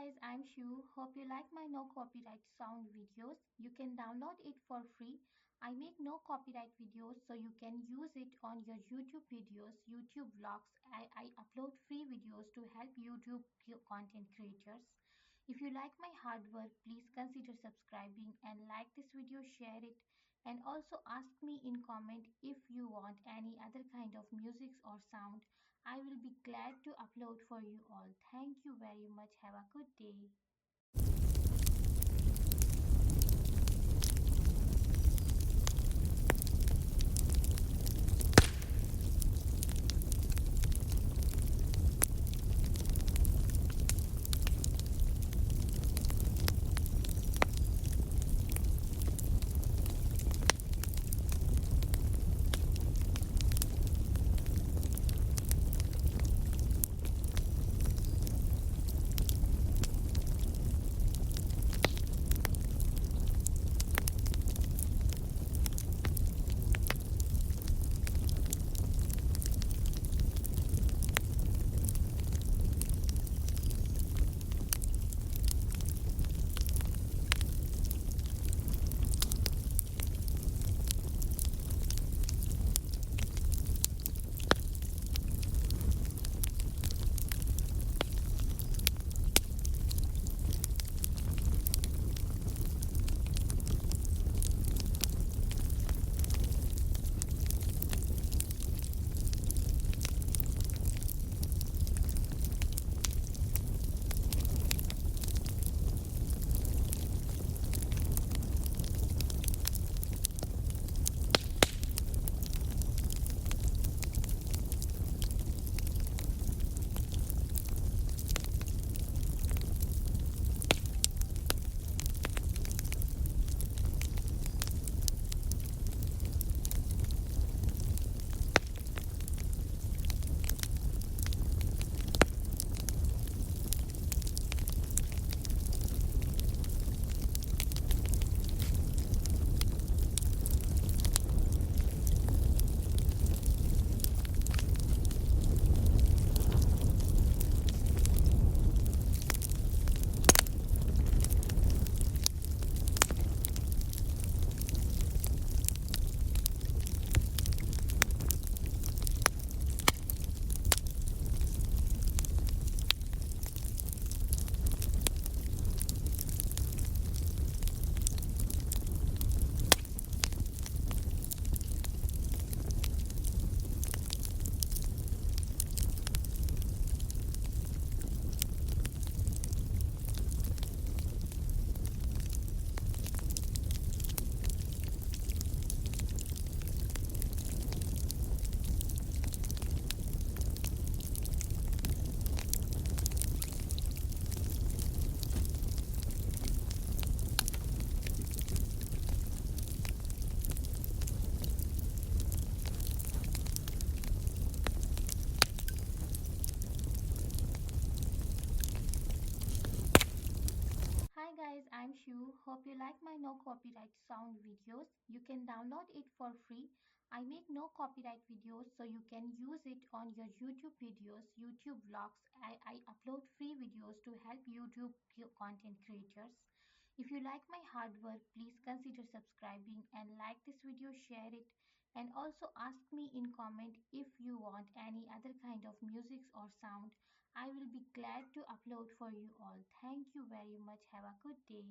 guys, I'm Shu. Hope you like my no copyright sound videos. You can download it for free. I make no copyright videos so you can use it on your YouTube videos, YouTube vlogs. I upload free videos to help YouTube content creators. If you like my hard work, please consider subscribing and like this video, share it, and also ask me in comment if you want any other kind of music or sound. I will be glad to upload for you all. Thank you very much. Have a good day. Hi guys, I'm Shu. Hope you like my no copyright sound videos. You can download it for free. I make no copyright videos so you can use it on your YouTube videos, YouTube vlogs. I upload free videos to help YouTube content creators. If you like my hard work, please consider subscribing and like this video, share it, and also ask me in comment if you want any other kind of music or sound. I will be glad to upload for you all. Thank you very much. Have a good day.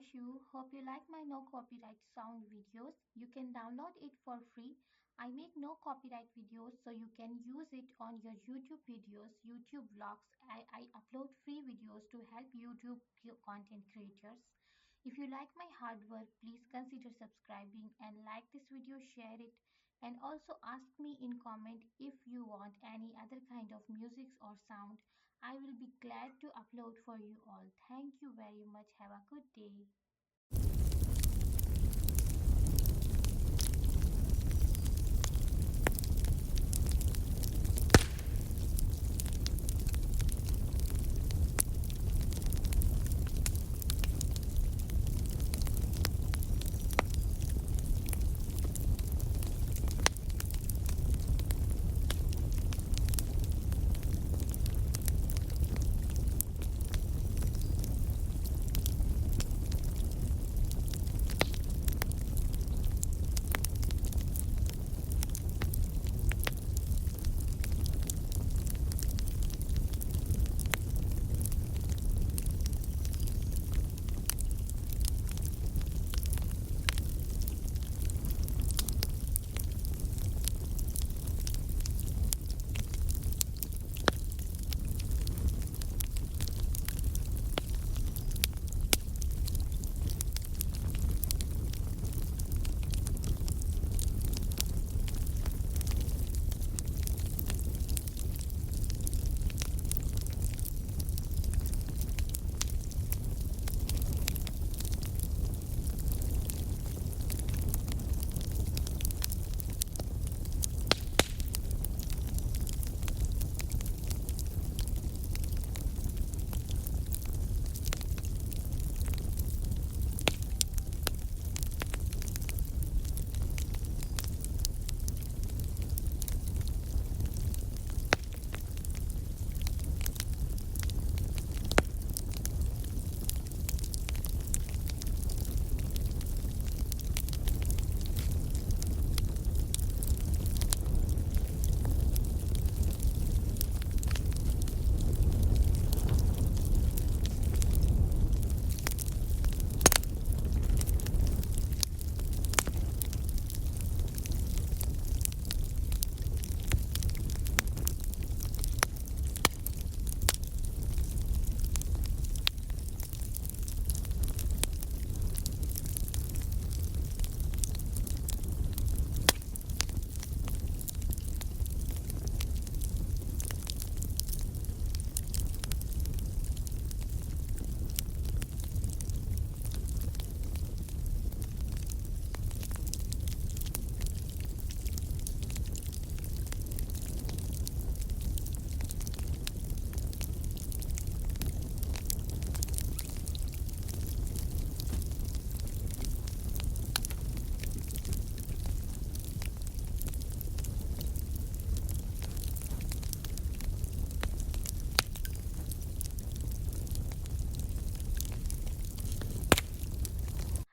I'm Shu. Hope you like my no copyright sound videos. You can download it for free. I make no copyright videos so you can use it on your YouTube videos, YouTube vlogs. I upload free videos to help YouTube content creators. If you like my hard work, please consider subscribing and like this video, share it, and also ask me in comment if you want any other kind of music or sound. I will be glad to upload for you all. Thank you very much. Have a good day.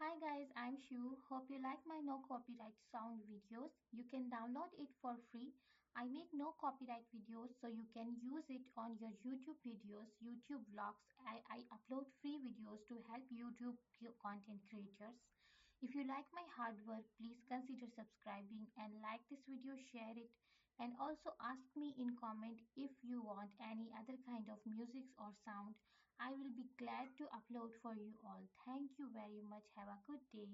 Hi guys, I'm Shu. Hope you like my no copyright sound videos. You can download it for free. I make no copyright videos so you can use it on your YouTube videos, YouTube vlogs. I upload free videos to help YouTube content creators. If you like my hard work, please consider subscribing and like this video, share it, and also ask me in comment if you want any other kind of music or sound. I will be glad to upload for you all. Thank you very much. Have a good day.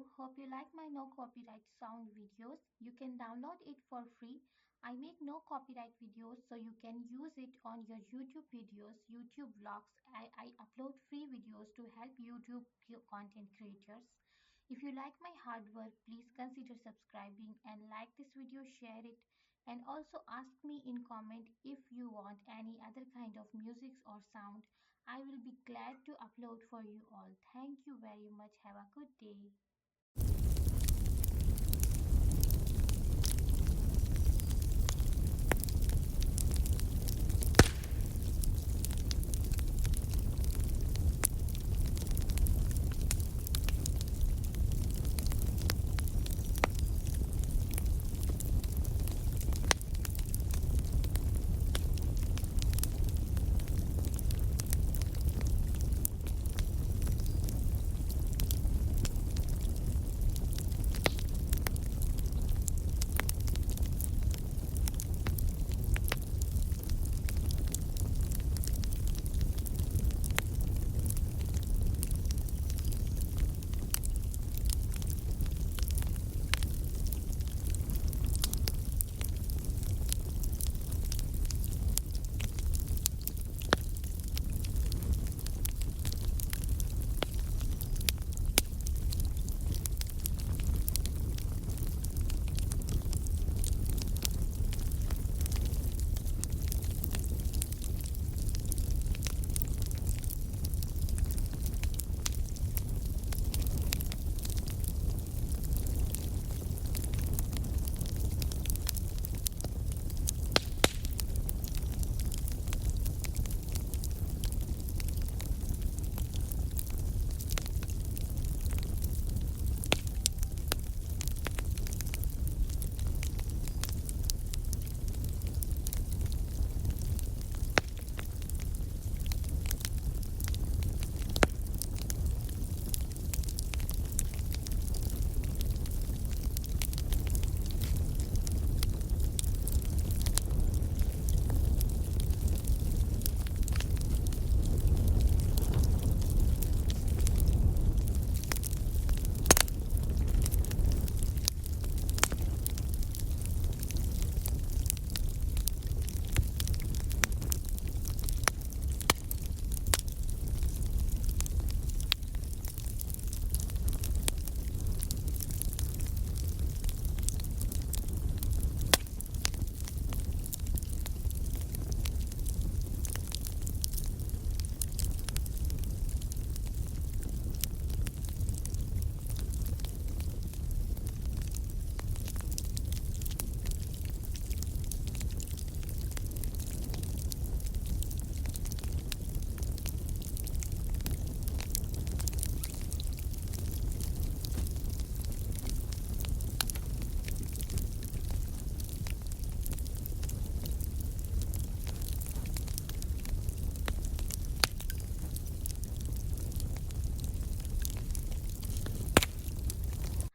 Shu. Hope you like my no copyright sound videos. You can download it for free. I make no copyright videos so you can use it on your YouTube videos, YouTube vlogs. I upload free videos to help YouTube content creators. If you like my hard work, please consider subscribing and like this video, share it, and also ask me in comment if you want any other kind of music or sound. I will be glad to upload for you all. Thank you very much. Have a good day.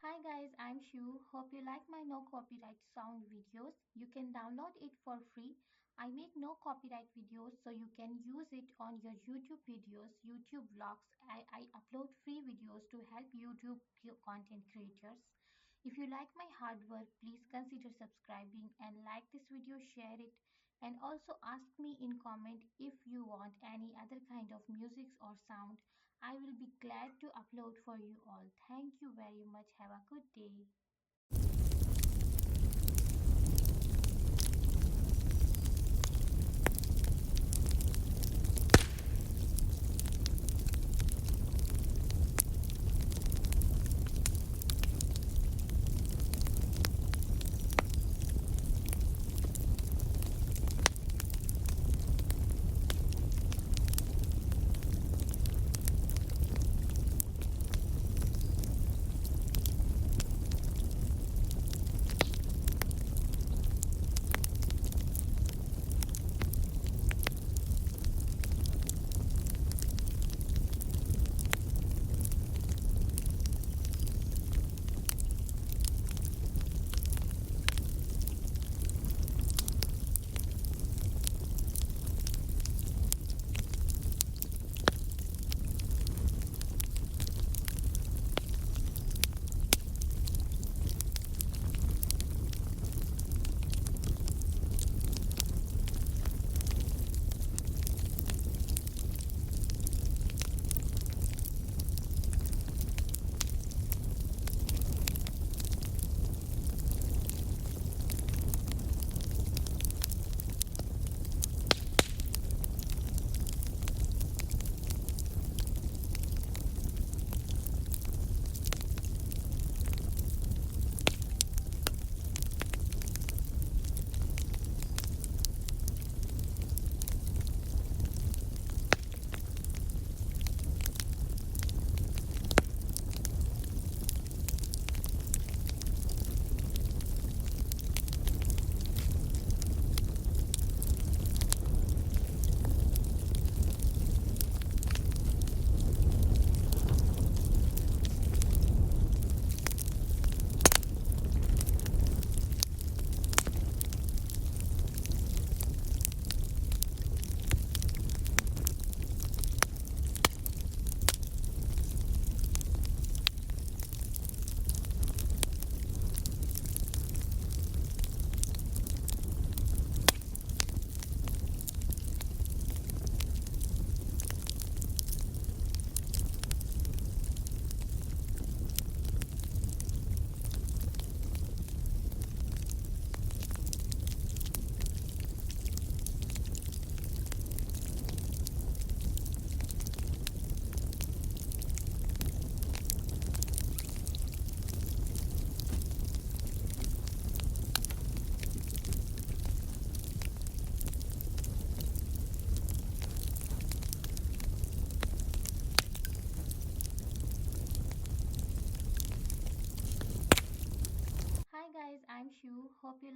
Hi guys, I'm Shu. Hope you like my no copyright sound videos. You can download it for free. I make no copyright videos so you can use it on your YouTube videos, YouTube vlogs. I upload free videos to help YouTube content creators. If you like my hard work, please consider subscribing and like this video, share it, and also ask me in comment if you want any other kind of music or sound. I will be glad to upload for you all. Thank you very much. Have a good day.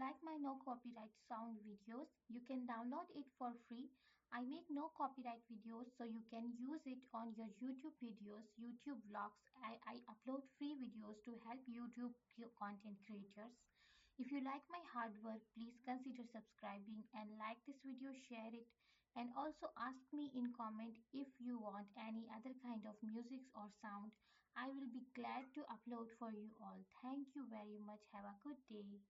like my no copyright sound videos, you can download it for free. I make no copyright videos so you can use it on your YouTube videos, YouTube vlogs. I upload free videos to help YouTube content creators. If you like my hard work, please consider subscribing and like this video, share it, and also ask me in comment if you want any other kind of music or sound. I will be glad to upload for you all. Thank you very much. Have a good day.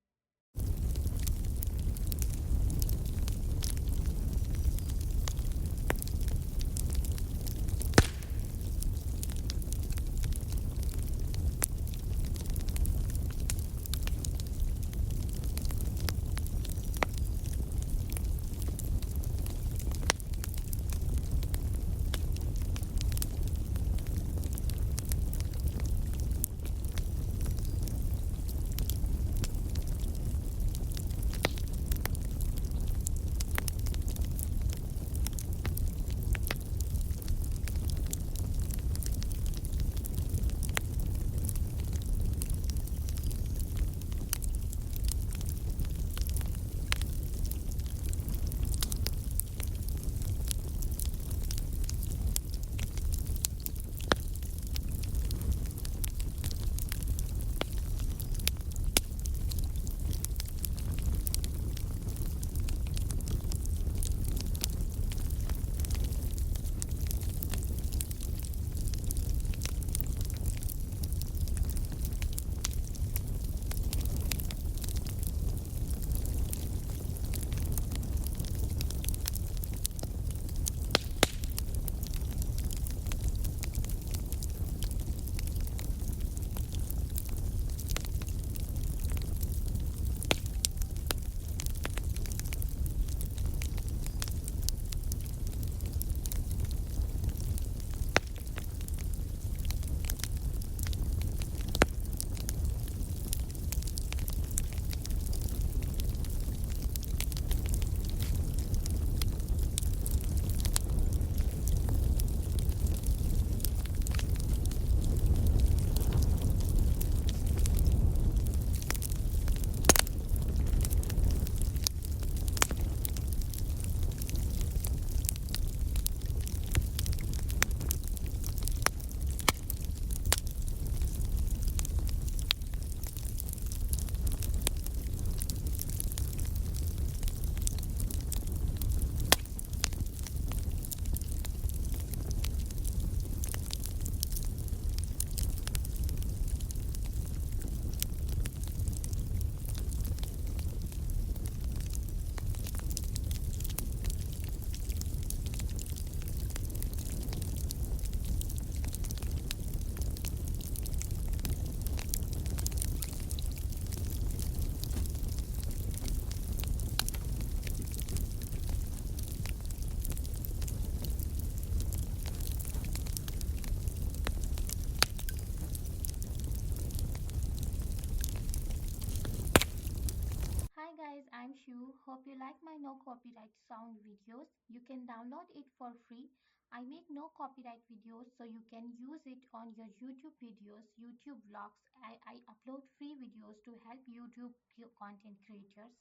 Hi guys, I'm Shu. Hope you like my no copyright sound videos. You can download it for free. I make no copyright videos so you can use it on your YouTube videos, YouTube vlogs. I upload free videos to help YouTube content creators.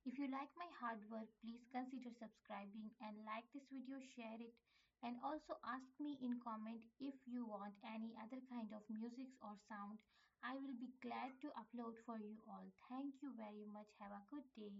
If you like my hard work, please consider subscribing and like this video, share it, and also ask me in comment if you want any other kind of music or sound. I will be glad to upload for you all. Thank you very much. Have a good day.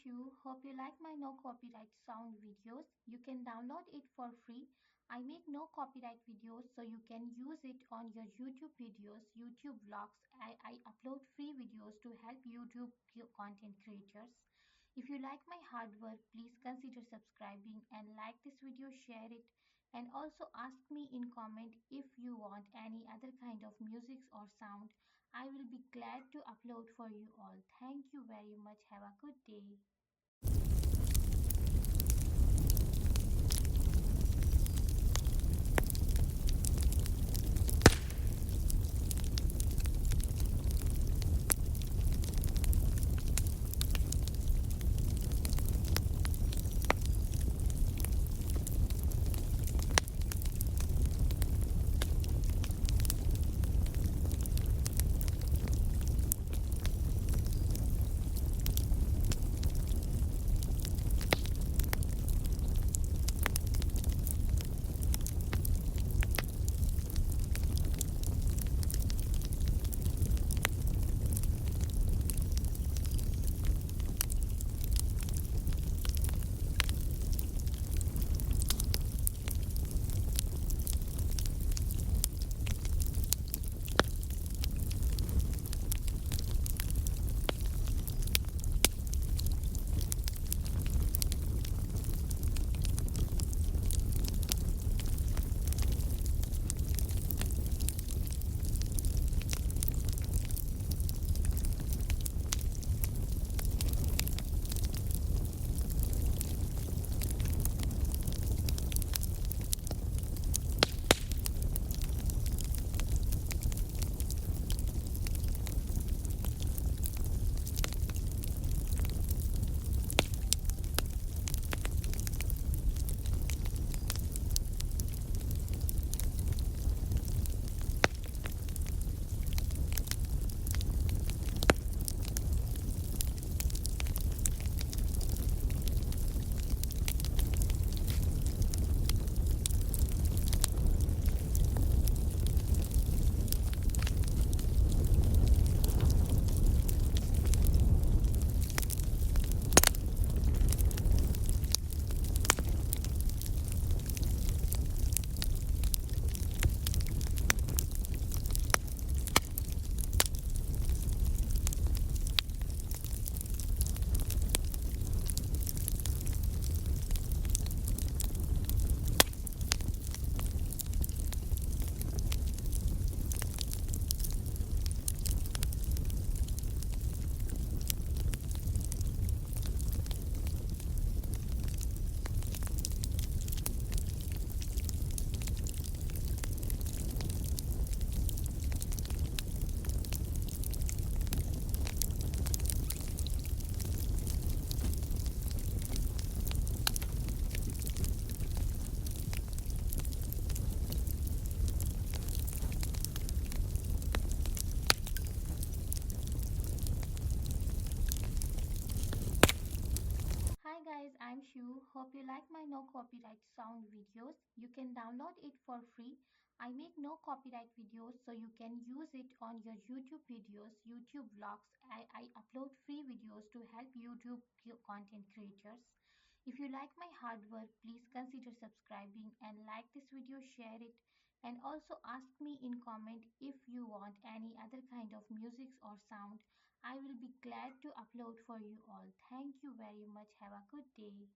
Shu. Hope you like my no copyright sound videos. You can download it for free. I make no copyright videos so you can use it on your YouTube videos, YouTube vlogs. I upload free videos to help YouTube content creators. If you like my hard work, please consider subscribing and like this video, share it, and also ask me in comment if you want any other kind of music or sound. I will be glad to upload for you all. Thank you very much. Have a good day. Hi guys, I'm Shu. Hope you like my no copyright sound videos. You can download it for free. I make no copyright videos so you can use it on your YouTube videos, YouTube vlogs. I upload free videos to help YouTube content creators. If you like my hard work, please consider subscribing and like this video, share it, and also ask me in comment if you want any other kind of music or sound. I will be glad to upload for you all. Thank you very much. Have a good day.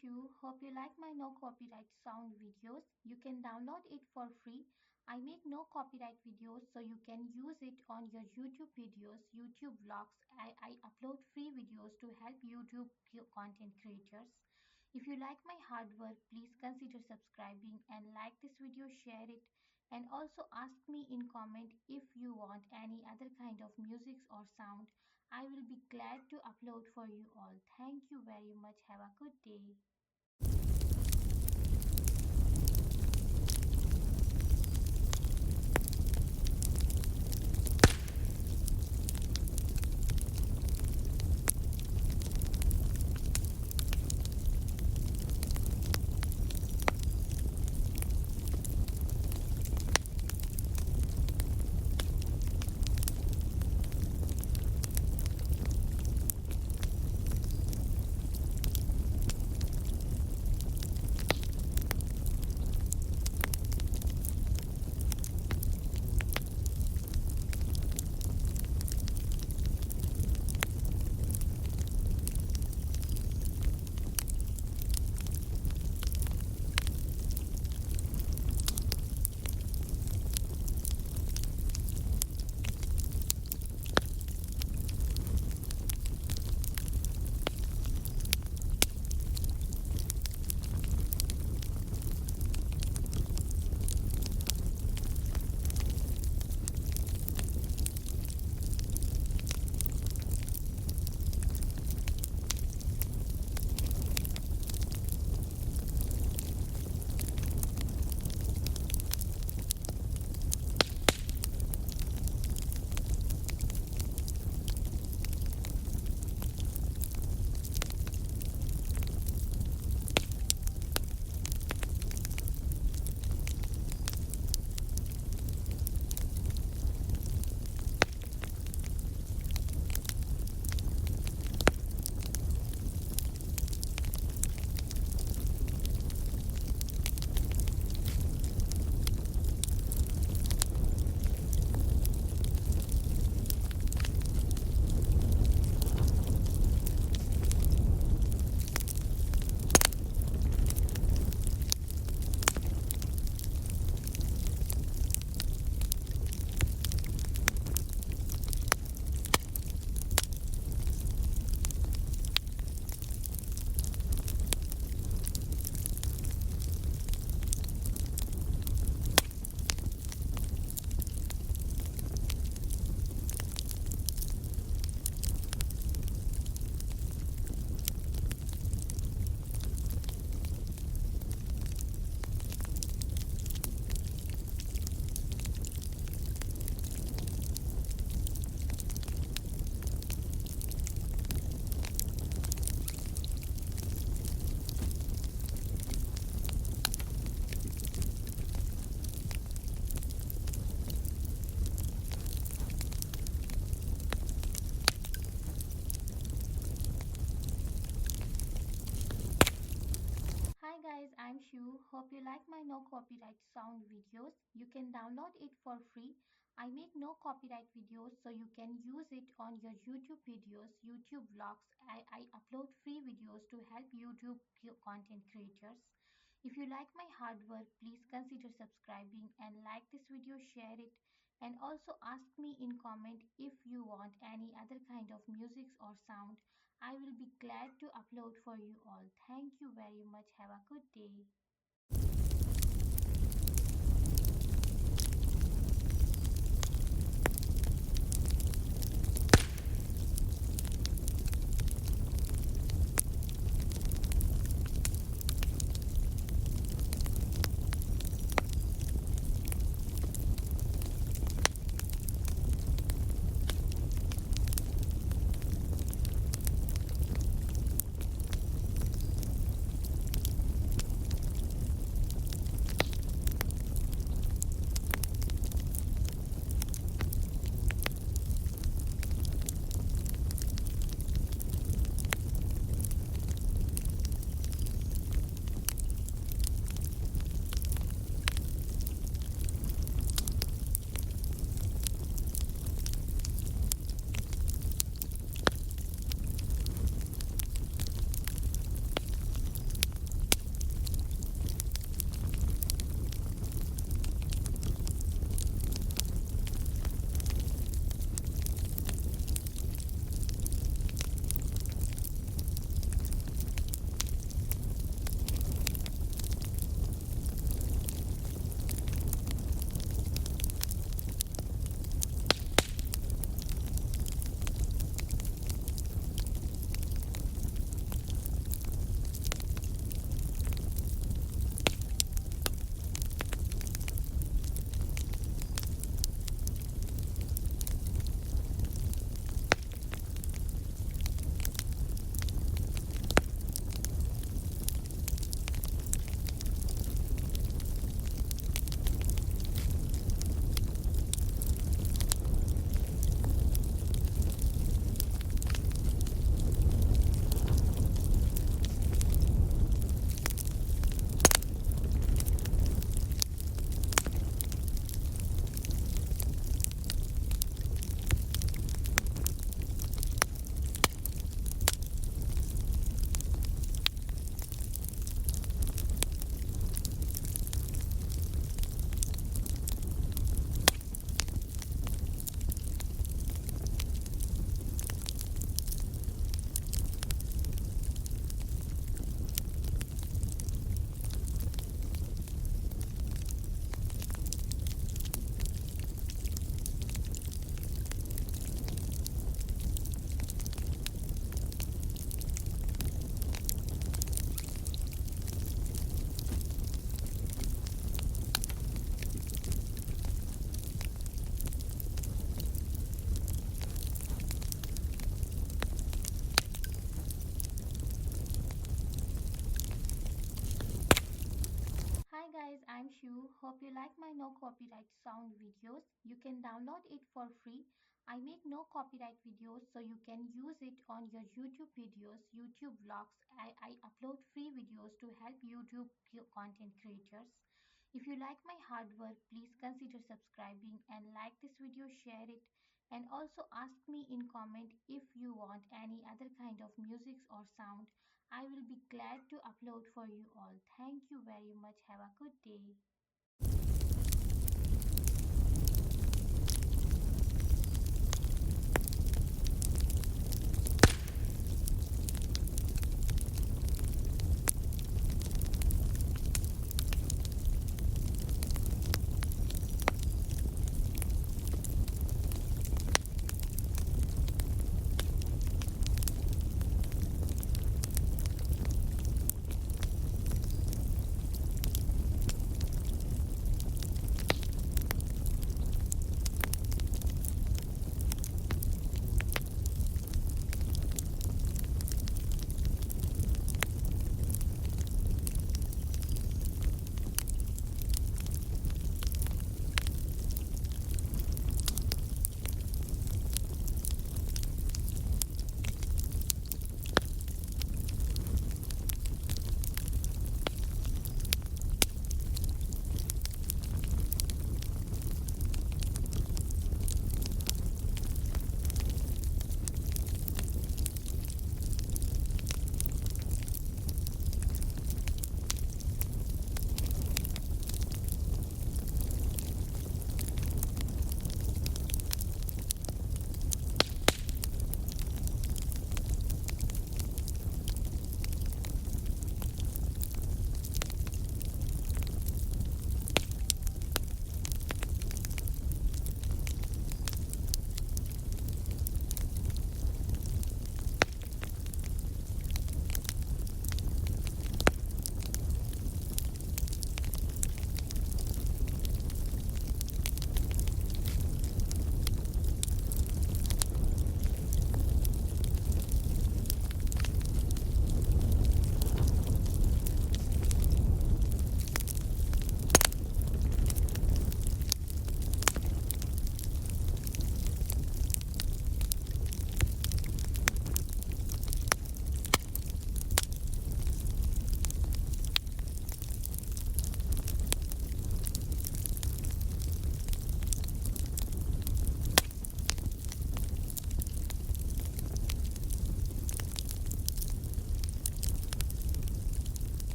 Shu. Hope you like my no copyright sound videos. You can download it for free. I make no copyright videos so you can use it on your YouTube videos, YouTube vlogs. I upload free videos to help YouTube content creators. If you like my hard work, please consider subscribing and like this video, share it, and also ask me in comment if you want any other kind of music or sound. I will be glad to upload for you all. Thank you very much. Have a good day. Hi guys, I'm Shu. Hope you like my no copyright sound videos. You can download it for free. I make no copyright videos so you can use it on your YouTube videos, YouTube vlogs. I upload free videos to help YouTube content creators. If you like my hard work, please consider subscribing and like this video, share it, and also ask me in comment if you want any other kind of music or sound. I will be glad to upload for you all. Thank you very much. Have a good day. Hope you like my no copyright sound videos. You can download it for free. I make no copyright videos so you can use it on your YouTube videos, YouTube vlogs. I upload free videos to help YouTube content creators. If you like my hard work, please consider subscribing and like this video, share it, and also ask me in comment if you want any other kind of music or sound. I will be glad to upload for you all. Thank you very much. Have a good day.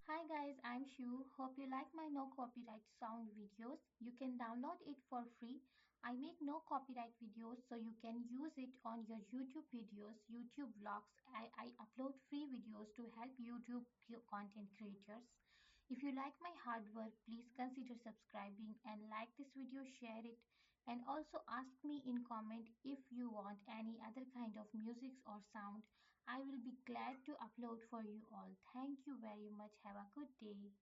Hi guys, I'm Shu. Hope you like my no copyright sound videos. You can download it for free. I make no copyright videos so you can use it on your YouTube videos, YouTube vlogs. I upload free videos to help YouTube content creators. If you like my hard work, please consider subscribing and like this video, share it, and also ask me in comment if you want any other kind of music or sound. I will be glad to upload for you all. Thank you very much. Have a good day.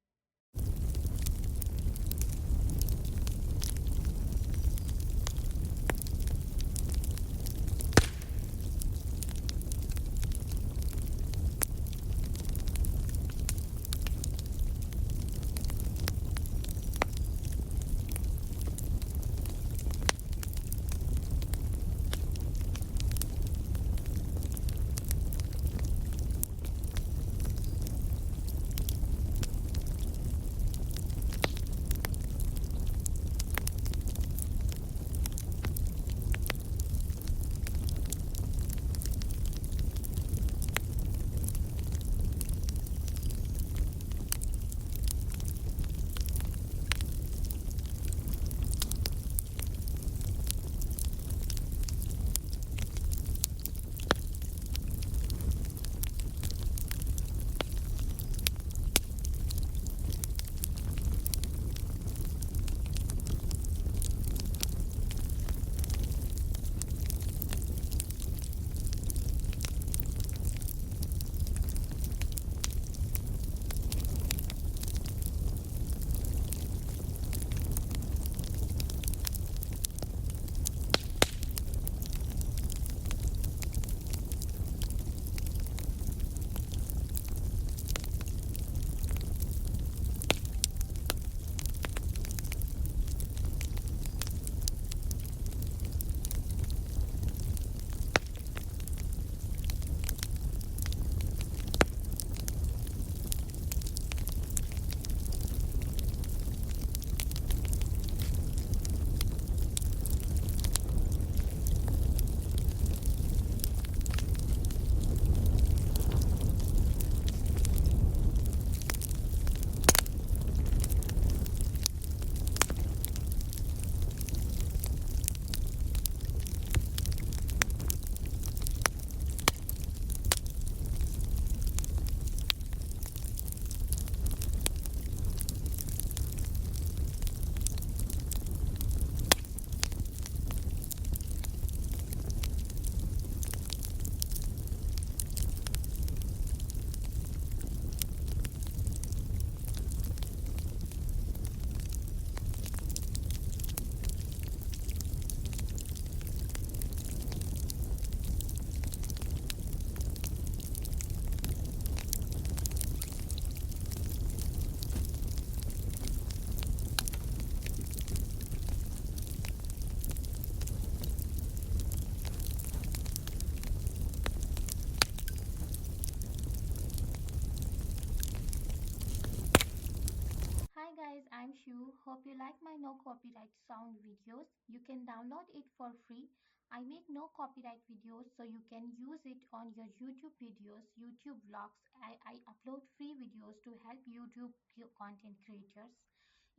Shu. Hope you like my no copyright sound videos. You can download it for free. I make no copyright videos so you can use it on your YouTube videos, YouTube vlogs. I upload free videos to help YouTube content creators.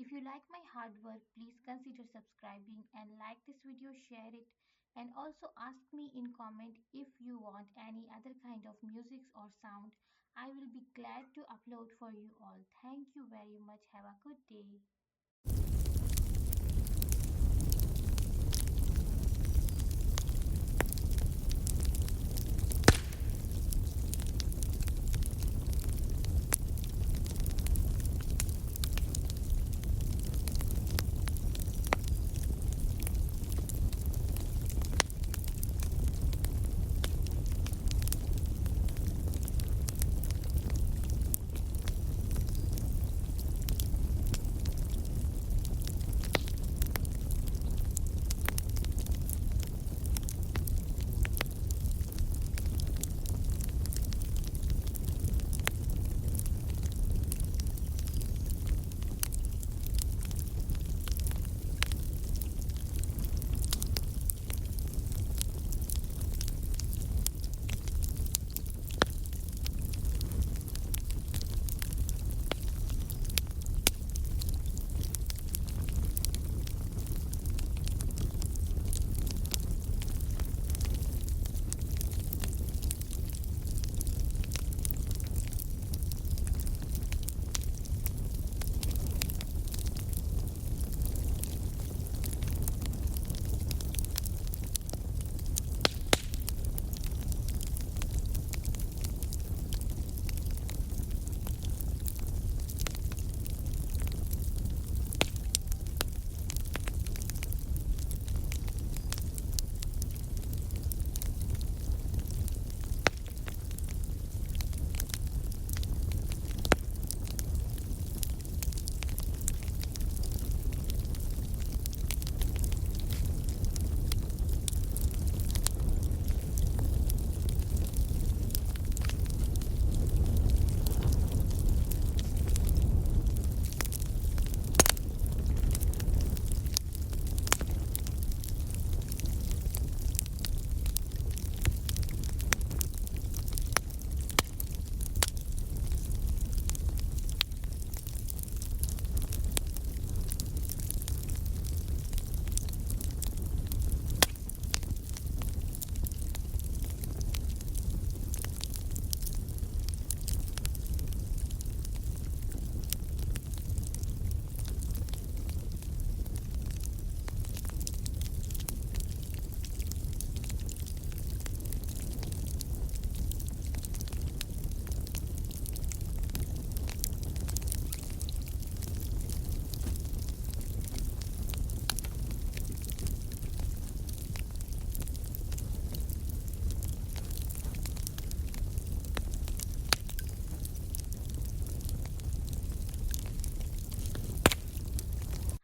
If you like my hard work, please consider subscribing and like this video, share it, and also ask me in comment if you want any other kind of music or sound. I will be glad to upload for you all. Thank you very much. Have a good day.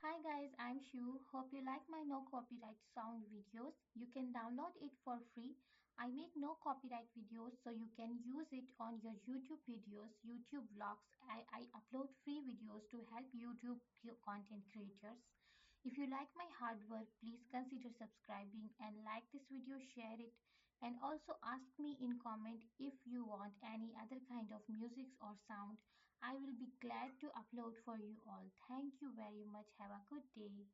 Hi guys, I'm Shu. Hope you like my no copyright sound videos. You can download it for free. I make no copyright videos so you can use it on your YouTube videos, YouTube vlogs. I upload free videos to help YouTube content creators. If you like my hard work, please consider subscribing and like this video, share it, and also ask me in comment if you want any other kind of music or sound. I will be glad to upload for you all. Thank you very much. Have a good day.